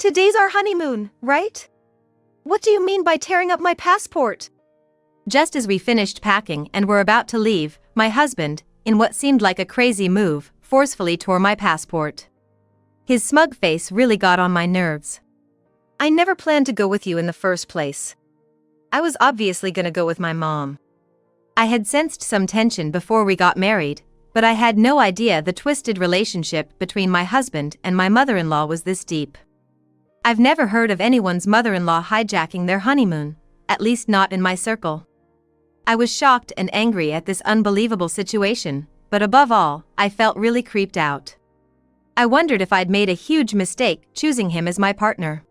Today's our honeymoon, right? What do you mean by tearing up my passport? Just as we finished packing and were about to leave, my husband, in what seemed like a crazy move, forcefully tore my passport. His smug face really got on my nerves. I never planned to go with you in the first place. I was obviously gonna go with my mom. I had sensed some tension before we got married, but I had no idea the twisted relationship between my husband and my mother-in-law was this deep. I've never heard of anyone's mother-in-law hijacking their honeymoon, at least not in my circle. I was shocked and angry at this unbelievable situation, but above all, I felt really creeped out. I wondered if I'd made a huge mistake choosing him as my partner.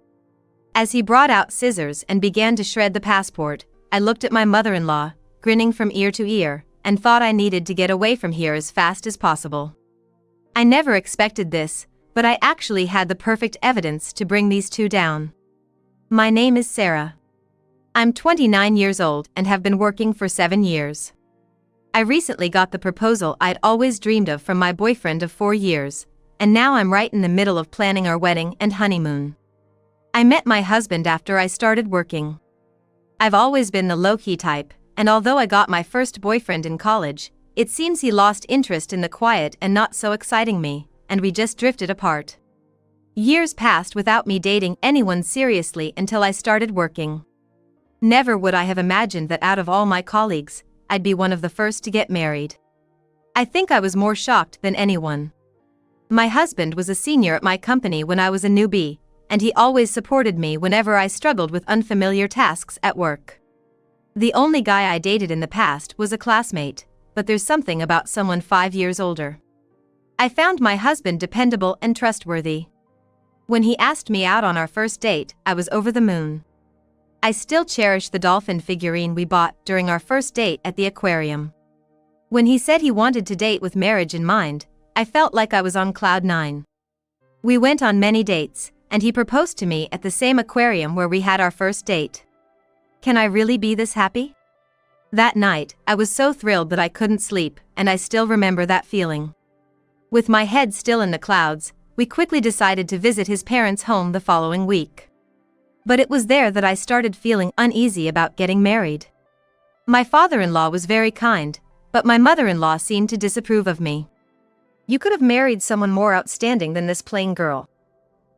As he brought out scissors and began to shred the passport, I looked at my mother-in-law, grinning from ear to ear, and thought I needed to get away from here as fast as possible. I never expected this, but I actually had the perfect evidence to bring these two down. My name is Sarah. I'm 29 years old and have been working for 7 years. I recently got the proposal I'd always dreamed of from my boyfriend of 4 years, and now I'm right in the middle of planning our wedding and honeymoon. I met my husband after I started working. I've always been the low-key type, and although I got my first boyfriend in college, it seems he lost interest in the quiet and not so exciting me, and we just drifted apart. Years passed without me dating anyone seriously until I started working. Never would I have imagined that out of all my colleagues, I'd be one of the first to get married. I think I was more shocked than anyone. My husband was a senior at my company when I was a newbie, and he always supported me whenever I struggled with unfamiliar tasks at work. The only guy I dated in the past was a classmate, but there's something about someone 5 years older. I found my husband dependable and trustworthy. When he asked me out on our first date, I was over the moon. I still cherish the dolphin figurine we bought during our first date at the aquarium. When he said he wanted to date with marriage in mind, I felt like I was on cloud 9. We went on many dates, and he proposed to me at the same aquarium where we had our first date. Can I really be this happy? That night, I was so thrilled that I couldn't sleep, and I still remember that feeling. With my head still in the clouds, we quickly decided to visit his parents' home the following week. But it was there that I started feeling uneasy about getting married. My father-in-law was very kind, but my mother-in-law seemed to disapprove of me. You could have married someone more outstanding than this plain girl.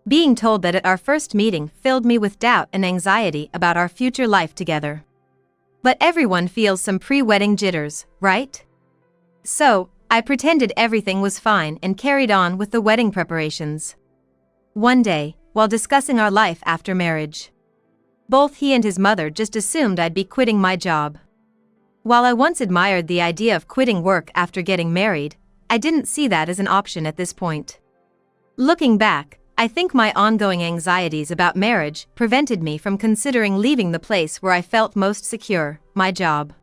Being told that at our first meeting filled me with doubt and anxiety about our future life together. But everyone feels some pre-wedding jitters, right? So, I pretended everything was fine and carried on with the wedding preparations. One day, while discussing our life after marriage, both he and his mother just assumed I'd be quitting my job. While I once admired the idea of quitting work after getting married, I didn't see that as an option at this point. Looking back, I think my ongoing anxieties about marriage prevented me from considering leaving the place where I felt most secure, my job.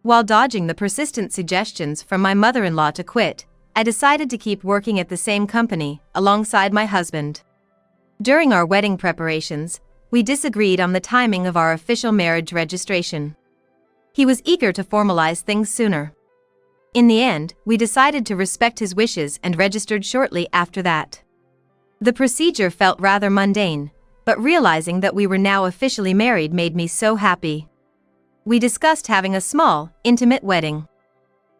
While dodging the persistent suggestions from my mother-in-law to quit, I decided to keep working at the same company, alongside my husband. During our wedding preparations, we disagreed on the timing of our official marriage registration. He was eager to formalize things sooner. In the end, we decided to respect his wishes and registered shortly after that. The procedure felt rather mundane, but realizing that we were now officially married made me so happy. We discussed having a small, intimate wedding.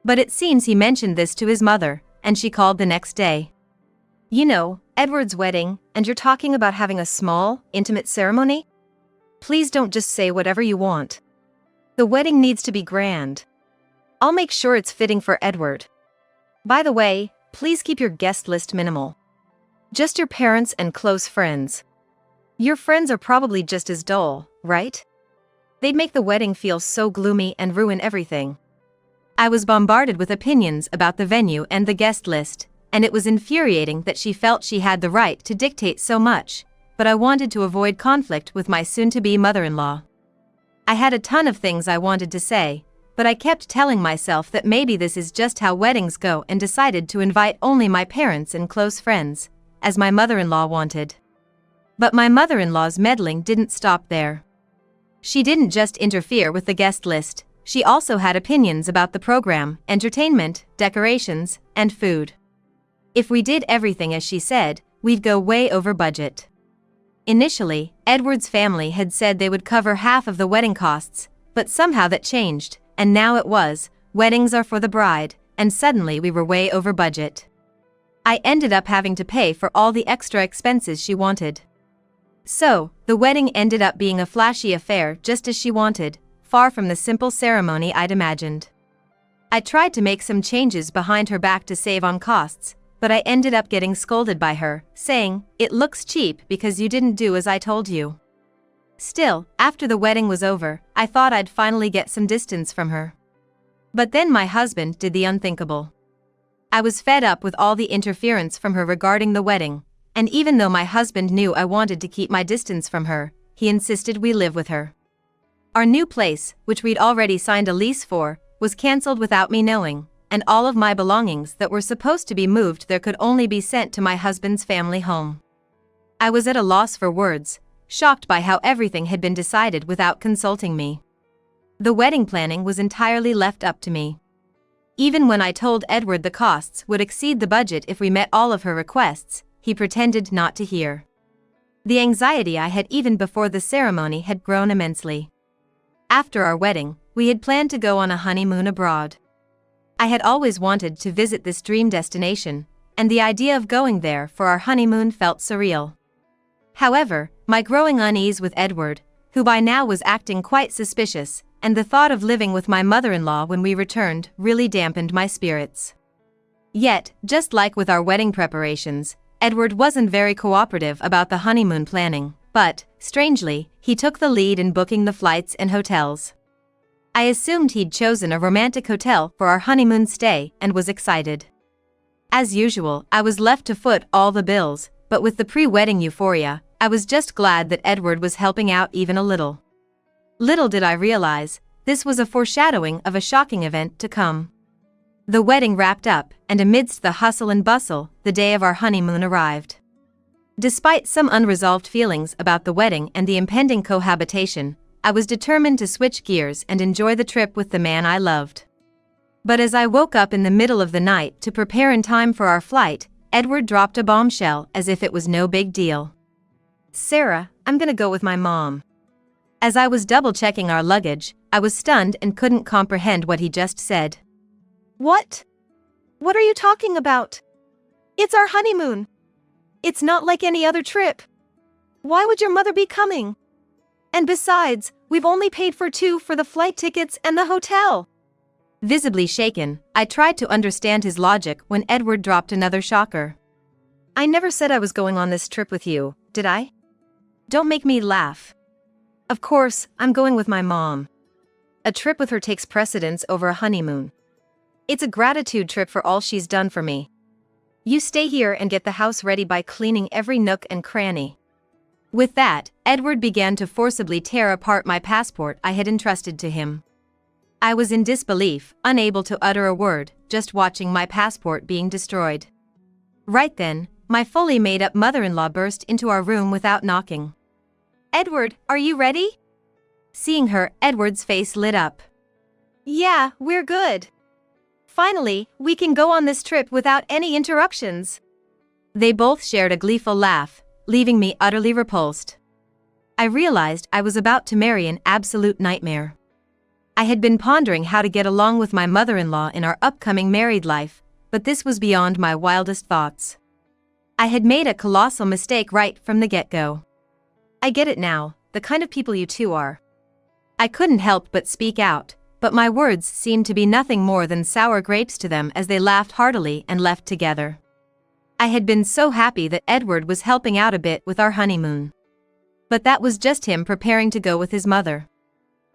But it seems he mentioned this to his mother, and she called the next day. You know, Edward's wedding, and you're talking about having a small, intimate ceremony? Please don't just say whatever you want. The wedding needs to be grand. I'll make sure it's fitting for Edward. By the way, please keep your guest list minimal. Just your parents and close friends. Your friends are probably just as dull, right? They'd make the wedding feel so gloomy and ruin everything. I was bombarded with opinions about the venue and the guest list, and it was infuriating that she felt she had the right to dictate so much, but I wanted to avoid conflict with my soon-to-be mother-in-law. I had a ton of things I wanted to say, but I kept telling myself that maybe this is just how weddings go and decided to invite only my parents and close friends, as my mother-in-law wanted. But my mother-in-law's meddling didn't stop there. She didn't just interfere with the guest list, she also had opinions about the program, entertainment, decorations, and food. If we did everything as she said, we'd go way over budget. Initially, Edward's family had said they would cover half of the wedding costs, but somehow that changed, and now it was, weddings are for the bride, and suddenly we were way over budget. I ended up having to pay for all the extra expenses she wanted. So, the wedding ended up being a flashy affair just as she wanted, far from the simple ceremony I'd imagined. I tried to make some changes behind her back to save on costs, but I ended up getting scolded by her, saying, "It looks cheap because you didn't do as I told you." Still, after the wedding was over, I thought I'd finally get some distance from her. But then my husband did the unthinkable. I was fed up with all the interference from her regarding the wedding, and even though my husband knew I wanted to keep my distance from her, he insisted we live with her. Our new place, which we'd already signed a lease for, was cancelled without me knowing, and all of my belongings that were supposed to be moved there could only be sent to my husband's family home. I was at a loss for words, shocked by how everything had been decided without consulting me. The wedding planning was entirely left up to me. Even when I told Edward the costs would exceed the budget if we met all of her requests, he pretended not to hear. The anxiety I had even before the ceremony had grown immensely. After our wedding, we had planned to go on a honeymoon abroad. I had always wanted to visit this dream destination, and the idea of going there for our honeymoon felt surreal. However, my growing unease with Edward, who by now was acting quite suspicious, and the thought of living with my mother-in-law when we returned really dampened my spirits. Yet, just like with our wedding preparations, Edward wasn't very cooperative about the honeymoon planning, but, strangely, he took the lead in booking the flights and hotels. I assumed he'd chosen a romantic hotel for our honeymoon stay and was excited. As usual, I was left to foot all the bills, but with the pre-wedding euphoria, I was just glad that Edward was helping out even a little. Little did I realize, this was a foreshadowing of a shocking event to come. The wedding wrapped up, and amidst the hustle and bustle, the day of our honeymoon arrived. Despite some unresolved feelings about the wedding and the impending cohabitation, I was determined to switch gears and enjoy the trip with the man I loved. But as I woke up in the middle of the night to prepare in time for our flight, Edward dropped a bombshell as if it was no big deal. "Sarah, I'm gonna go with my mom." As I was double-checking our luggage, I was stunned and couldn't comprehend what he just said. "What? What are you talking about? It's our honeymoon. It's not like any other trip. Why would your mother be coming? And besides, we've only paid for two for the flight tickets and the hotel." Visibly shaken, I tried to understand his logic when Edward dropped another shocker. "I never said I was going on this trip with you, did I? Don't make me laugh. Of course, I'm going with my mom. A trip with her takes precedence over a honeymoon. It's a gratitude trip for all she's done for me. You stay here and get the house ready by cleaning every nook and cranny." With that, Edward began to forcibly tear apart my passport I had entrusted to him. I was in disbelief, unable to utter a word, just watching my passport being destroyed. Right then, my fully made-up mother-in-law burst into our room without knocking. "Edward, are you ready?" Seeing her, Edward's face lit up. "Yeah, we're good. Finally, we can go on this trip without any interruptions." They both shared a gleeful laugh, leaving me utterly repulsed. I realized I was about to marry an absolute nightmare. I had been pondering how to get along with my mother-in-law in our upcoming married life, but this was beyond my wildest thoughts. I had made a colossal mistake right from the get-go. "I get it now, the kind of people you two are." I couldn't help but speak out, but my words seemed to be nothing more than sour grapes to them as they laughed heartily and left together. I had been so happy that Edward was helping out a bit with our honeymoon. But that was just him preparing to go with his mother.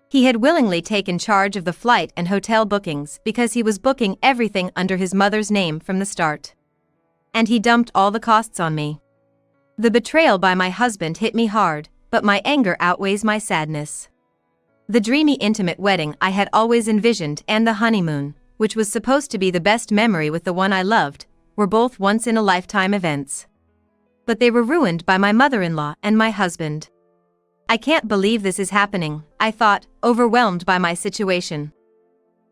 He had willingly taken charge of the flight and hotel bookings because he was booking everything under his mother's name from the start. And he dumped all the costs on me. The betrayal by my husband hit me hard, but my anger outweighs my sadness. The dreamy intimate wedding I had always envisioned and the honeymoon, which was supposed to be the best memory with the one I loved, were both once-in-a-lifetime events. But they were ruined by my mother-in-law and my husband. "I can't believe this is happening," I thought, overwhelmed by my situation.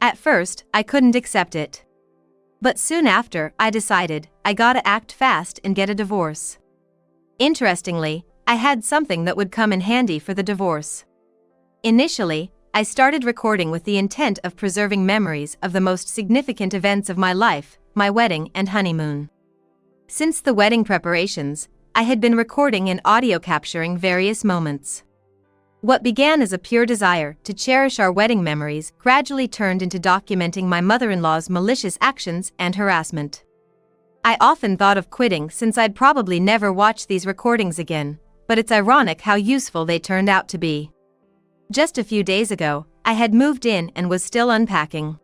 At first, I couldn't accept it. But soon after, I decided, I gotta act fast and get a divorce. Interestingly, I had something that would come in handy for the divorce. Initially, I started recording with the intent of preserving memories of the most significant events of my life, my wedding and honeymoon. Since the wedding preparations, I had been recording and audio capturing various moments. What began as a pure desire to cherish our wedding memories gradually turned into documenting my mother-in-law's malicious actions and harassment. I often thought of quitting since I'd probably never watch these recordings again, but it's ironic how useful they turned out to be. Just a few days ago, I had moved in and was still unpacking.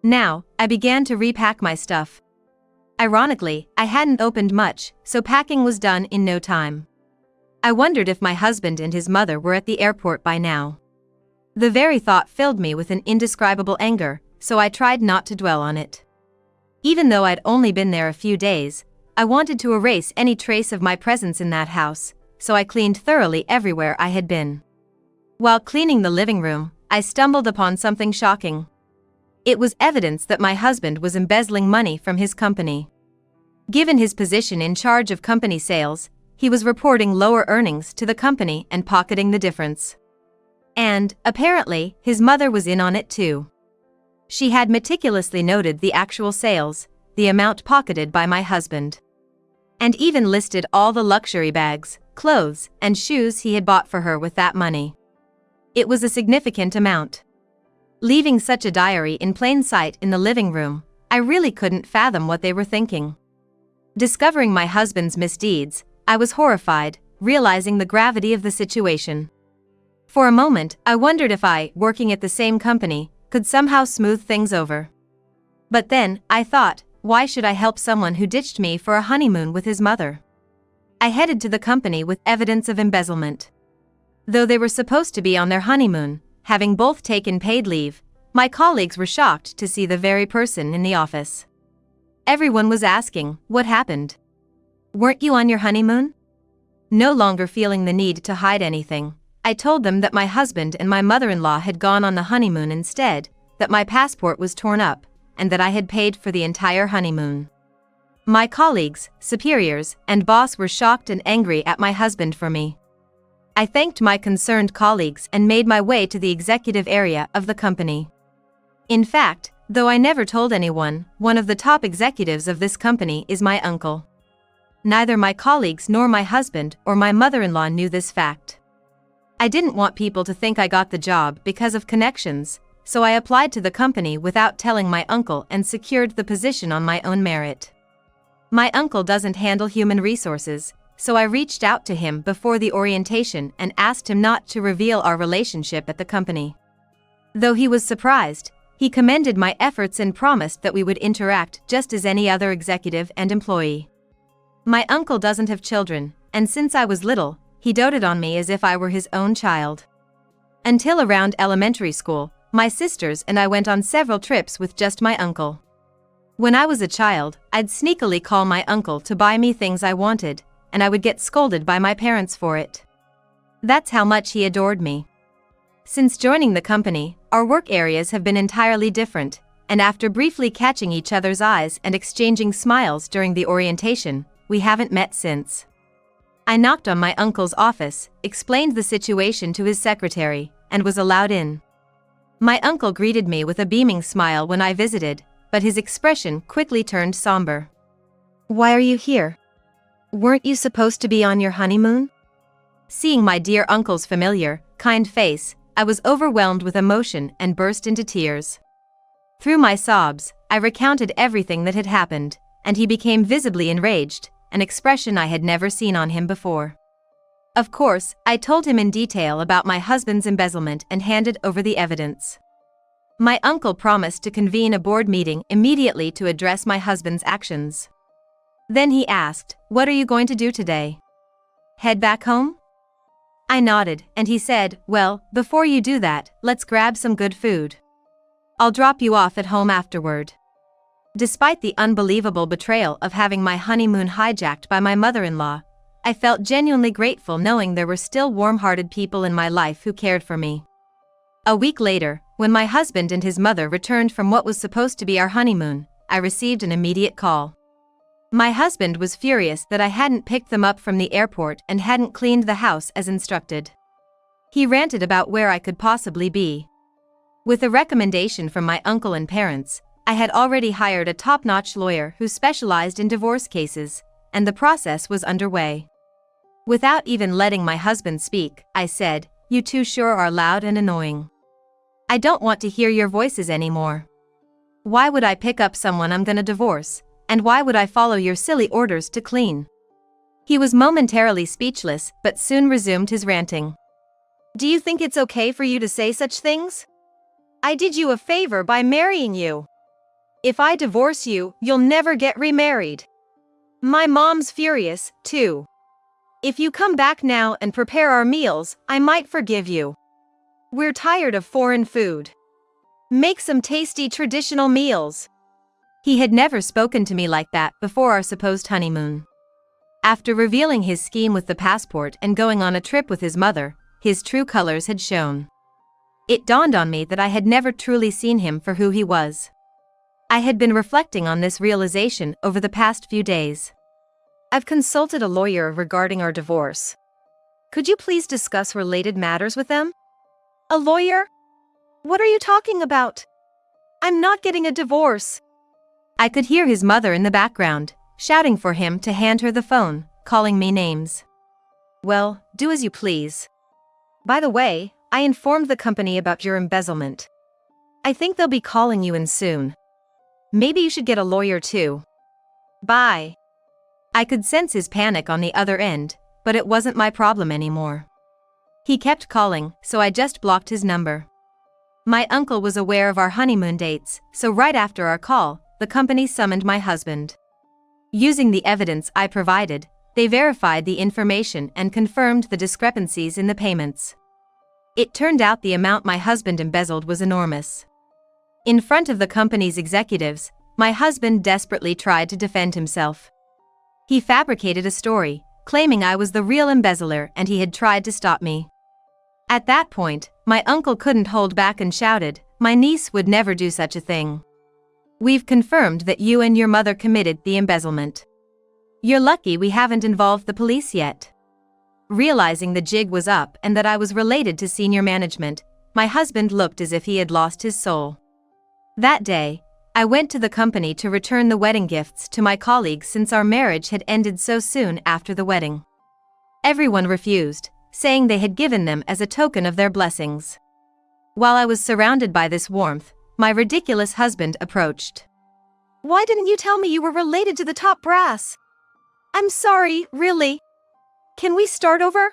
Now, I began to repack my stuff. Ironically, I hadn't opened much, so packing was done in no time. I wondered if my husband and his mother were at the airport by now. The very thought filled me with an indescribable anger, so I tried not to dwell on it. Even though I'd only been there a few days, I wanted to erase any trace of my presence in that house, so I cleaned thoroughly everywhere I had been. While cleaning the living room, I stumbled upon something shocking. It was evidence that my husband was embezzling money from his company. Given his position in charge of company sales, he was reporting lower earnings to the company and pocketing the difference. And, apparently, his mother was in on it too. She had meticulously noted the actual sales, the amount pocketed by my husband, and even listed all the luxury bags, clothes, and shoes he had bought for her with that money. It was a significant amount. Leaving such a diary in plain sight in the living room, I really couldn't fathom what they were thinking. Discovering my husband's misdeeds, I was horrified, realizing the gravity of the situation. For a moment, I wondered if I, working at the same company, could somehow smooth things over. But then, I thought, why should I help someone who ditched me for a honeymoon with his mother? I headed to the company with evidence of embezzlement. Though they were supposed to be on their honeymoon, having both taken paid leave, my colleagues were shocked to see the very person in the office. Everyone was asking, what happened? Weren't you on your honeymoon? No longer feeling the need to hide anything, I told them that my husband and my mother-in-law had gone on the honeymoon instead, that my passport was torn up, and that I had paid for the entire honeymoon. My colleagues, superiors, and boss were shocked and angry at my husband for me. I thanked my concerned colleagues and made my way to the executive area of the company. In fact, though I never told anyone, one of the top executives of this company is my uncle. Neither my colleagues nor my husband or my mother-in-law knew this fact. I didn't want people to think I got the job because of connections, so I applied to the company without telling my uncle and secured the position on my own merit. My uncle doesn't handle human resources, so I reached out to him before the orientation and asked him not to reveal our relationship at the company. Though he was surprised, he commended my efforts and promised that we would interact just as any other executive and employee. My uncle doesn't have children, and since I was little, he doted on me as if I were his own child. Until around elementary school, my sisters and I went on several trips with just my uncle. When I was a child, I'd sneakily call my uncle to buy me things I wanted, and I would get scolded by my parents for it. That's how much he adored me. Since joining the company, our work areas have been entirely different, and after briefly catching each other's eyes and exchanging smiles during the orientation, we haven't met since. I knocked on my uncle's office, explained the situation to his secretary, and was allowed in. My uncle greeted me with a beaming smile when I visited, but his expression quickly turned somber. Why are you here? Weren't you supposed to be on your honeymoon? Seeing my dear uncle's familiar, kind face, I was overwhelmed with emotion and burst into tears. Through my sobs, I recounted everything that had happened, and he became visibly enraged, an expression I had never seen on him before. Of course, I told him in detail about my husband's embezzlement and handed over the evidence. My uncle promised to convene a board meeting immediately to address my husband's actions. Then he asked, "What are you going to do today? Head back home?" I nodded, and he said, "Well, before you do that, let's grab some good food. I'll drop you off at home afterward." Despite the unbelievable betrayal of having my honeymoon hijacked by my mother-in-law, I felt genuinely grateful knowing there were still warm-hearted people in my life who cared for me. A week later, when my husband and his mother returned from what was supposed to be our honeymoon, I received an immediate call. My husband was furious that I hadn't picked them up from the airport and hadn't cleaned the house as instructed. He ranted about where I could possibly be. With a recommendation from my uncle and parents, I had already hired a top-notch lawyer who specialized in divorce cases, and the process was underway. Without even letting my husband speak, I said, "You two sure are loud and annoying. I don't want to hear your voices anymore. Why would I pick up someone I'm gonna divorce, and why would I follow your silly orders to clean?" He was momentarily speechless but soon resumed his ranting. "Do you think it's okay for you to say such things? I did you a favor by marrying you. If I divorce you, you'll never get remarried. My mom's furious, too. If you come back now and prepare our meals, I might forgive you. We're tired of foreign food. Make some tasty traditional meals." He had never spoken to me like that before our supposed honeymoon. After revealing his scheme with the passport and going on a trip with his mother, his true colors had shown. It dawned on me that I had never truly seen him for who he was. I had been reflecting on this realization over the past few days. "I've consulted a lawyer regarding our divorce. Could you please discuss related matters with them?" "A lawyer? What are you talking about? I'm not getting a divorce." I could hear his mother in the background, shouting for him to hand her the phone, calling me names. "Well, do as you please. By the way, I informed the company about your embezzlement. I think they'll be calling you in soon. Maybe you should get a lawyer too. Bye." I could sense his panic on the other end, but it wasn't my problem anymore. He kept calling, so I just blocked his number. My uncle was aware of our honeymoon dates, so right after our call, the company summoned my husband. Using the evidence I provided, they verified the information and confirmed the discrepancies in the payments. It turned out the amount my husband embezzled was enormous. In front of the company's executives, my husband desperately tried to defend himself. He fabricated a story, claiming I was the real embezzler and he had tried to stop me. At that point, my uncle couldn't hold back and shouted, "My niece would never do such a thing. We've confirmed that you and your mother committed the embezzlement. You're lucky we haven't involved the police yet." Realizing the jig was up and that I was related to senior management, my husband looked as if he had lost his soul. That day, I went to the company to return the wedding gifts to my colleagues since our marriage had ended so soon after the wedding. Everyone refused, saying they had given them as a token of their blessings. While I was surrounded by this warmth, my ridiculous husband approached. "Why didn't you tell me you were related to the top brass? I'm sorry, really. Can we start over?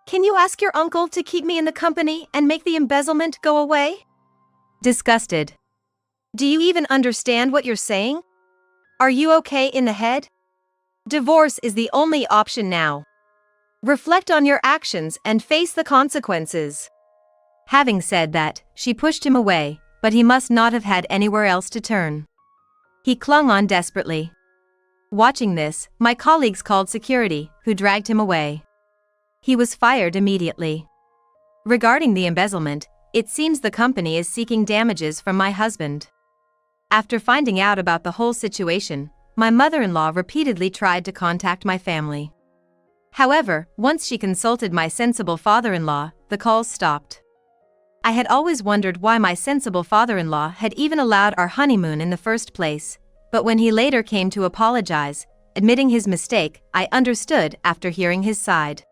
Can you ask your uncle to keep me in the company and make the embezzlement go away?" Disgusted. "Do you even understand what you're saying? Are you okay in the head? Divorce is the only option now. Reflect on your actions and face the consequences." Having said that, she pushed him away, but he must not have had anywhere else to turn. He clung on desperately. Watching this, my colleagues called security, who dragged him away. He was fired immediately. Regarding the embezzlement, it seems the company is seeking damages from my husband. After finding out about the whole situation, my mother-in-law repeatedly tried to contact my family. However, once she consulted my sensible father-in-law, the calls stopped. I had always wondered why my sensible father-in-law had even allowed our honeymoon in the first place, but when he later came to apologize, admitting his mistake, I understood after hearing his side.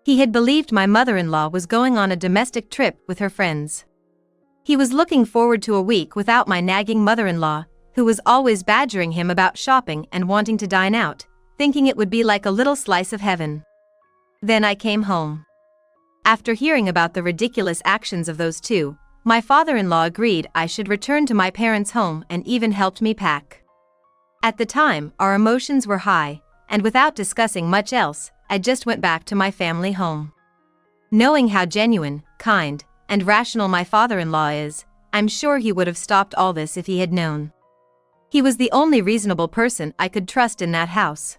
He had believed my mother-in-law was going on a domestic trip with her friends. He was looking forward to a week without my nagging mother-in-law, who was always badgering him about shopping and wanting to dine out, thinking it would be like a little slice of heaven. Then I came home. After hearing about the ridiculous actions of those two, my father-in-law agreed I should return to my parents' home and even helped me pack. At the time, our emotions were high, and without discussing much else, I just went back to my family home. Knowing how genuine, kind, and rational my father-in-law is, I'm sure he would have stopped all this if he had known. He was the only reasonable person I could trust in that house.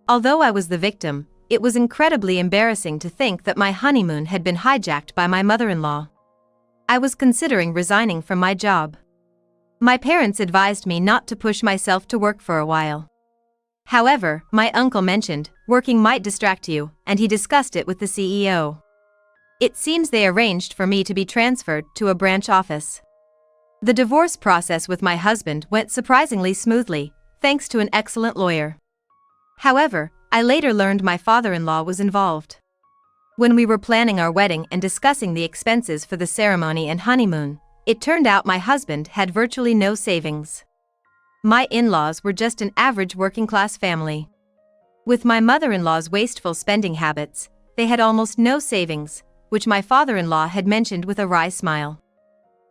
Although I was the victim, it was incredibly embarrassing to think that my honeymoon had been hijacked by my mother-in-law. I was considering resigning from my job. My parents advised me not to push myself to work for a while. However, my uncle mentioned, working might distract you, and he discussed it with the CEO. It seems they arranged for me to be transferred to a branch office. The divorce process with my husband went surprisingly smoothly, thanks to an excellent lawyer. However, I later learned my father-in-law was involved. When we were planning our wedding and discussing the expenses for the ceremony and honeymoon, it turned out my husband had virtually no savings. My in-laws were just an average working-class family. With my mother-in-law's wasteful spending habits, they had almost no savings, which my father-in-law had mentioned with a wry smile.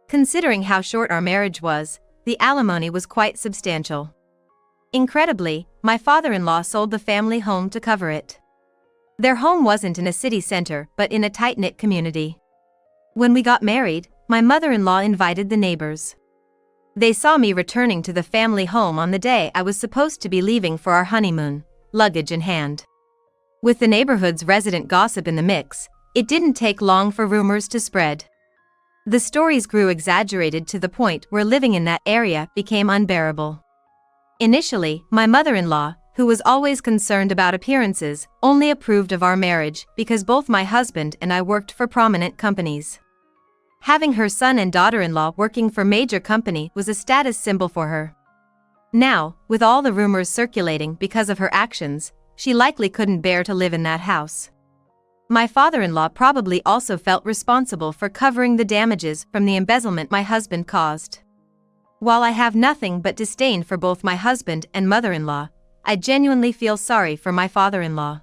Considering how short our marriage was, the alimony was quite substantial. Incredibly, my father-in-law sold the family home to cover it. Their home wasn't in a city center but in a tight-knit community. When we got married, my mother-in-law invited the neighbors. They saw me returning to the family home on the day I was supposed to be leaving for our honeymoon, luggage in hand. With the neighborhood's resident gossip in the mix, it didn't take long for rumors to spread. The stories grew exaggerated to the point where living in that area became unbearable. Initially, my mother-in-law, who was always concerned about appearances, only approved of our marriage because both my husband and I worked for prominent companies. Having her son and daughter-in-law working for major company was a status symbol for her. Now, with all the rumors circulating because of her actions, she likely couldn't bear to live in that house. My father-in-law probably also felt responsible for covering the damages from the embezzlement my husband caused. While I have nothing but disdain for both my husband and mother-in-law, I genuinely feel sorry for my father-in-law.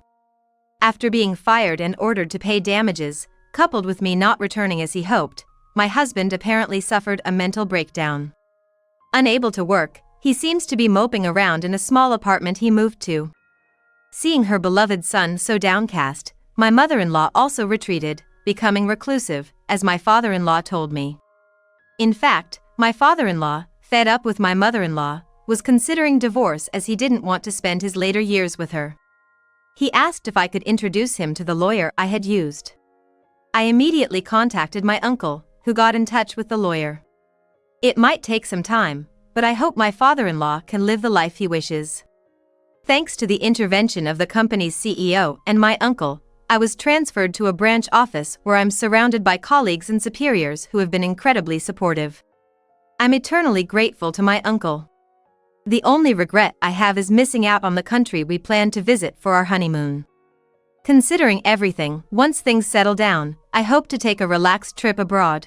After being fired and ordered to pay damages, coupled with me not returning as he hoped, my husband apparently suffered a mental breakdown. Unable to work, he seems to be moping around in a small apartment he moved to. Seeing her beloved son so downcast, my mother-in-law also retreated, becoming reclusive, as my father-in-law told me. In fact, my father-in-law, fed up with my mother-in-law, was considering divorce as he didn't want to spend his later years with her. He asked if I could introduce him to the lawyer I had used. I immediately contacted my uncle, who got in touch with the lawyer. It might take some time, but I hope my father-in-law can live the life he wishes. Thanks to the intervention of the company's CEO and my uncle, I was transferred to a branch office where I'm surrounded by colleagues and superiors who have been incredibly supportive. I'm eternally grateful to my uncle. The only regret I have is missing out on the country we planned to visit for our honeymoon. Considering everything, once things settle down, I hope to take a relaxed trip abroad.